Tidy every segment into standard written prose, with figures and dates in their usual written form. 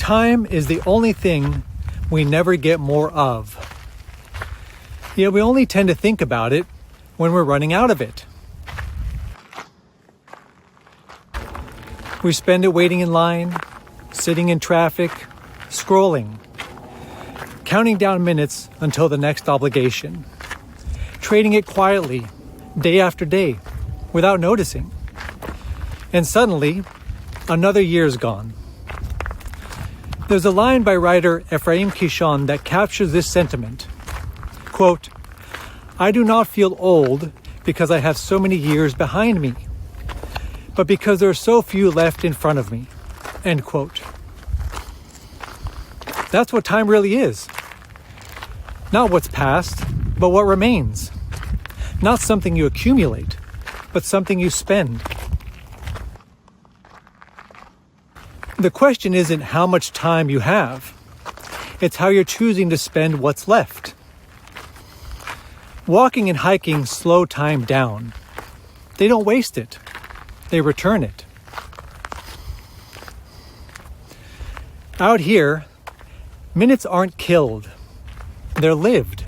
Time is the only thing we never get more of. Yet we only tend to think about it when we're running out of it. We spend it waiting in line, sitting in traffic, scrolling, counting down minutes until the next obligation, trading it quietly, day after day, without noticing. And suddenly, another year's gone. There's a line by writer Ephraim Kishon that captures this sentiment. Quote, "I do not feel old because I have so many years behind me, but because there are so few left in front of me." End quote. That's what time really is. Not what's past, but what remains. Not something you accumulate, but something you spend. The question isn't how much time you have. It's how you're choosing to spend what's left. Walking and hiking slow time down. They don't waste it. They return it. Out here, minutes aren't killed. They're lived.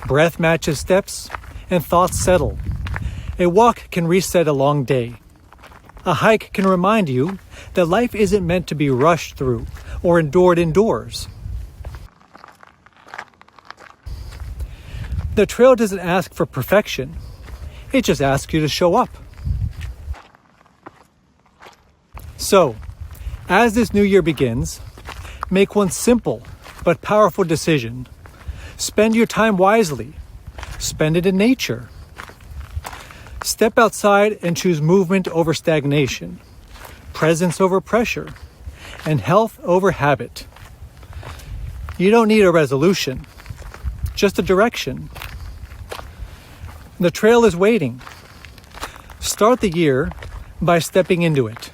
Breath matches steps and thoughts settle. A walk can reset a long day. A hike can remind you that life isn't meant to be rushed through or endured indoors. The trail doesn't ask for perfection. It just asks you to show up. So, as this new year begins, make one simple but powerful decision. Spend your time wisely. Spend it in nature. Step outside and choose movement over stagnation, presence over pressure, and health over habit. You don't need a resolution, just a direction. The trail is waiting. Start the year by stepping into it.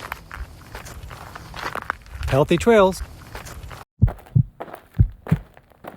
Healthy trails.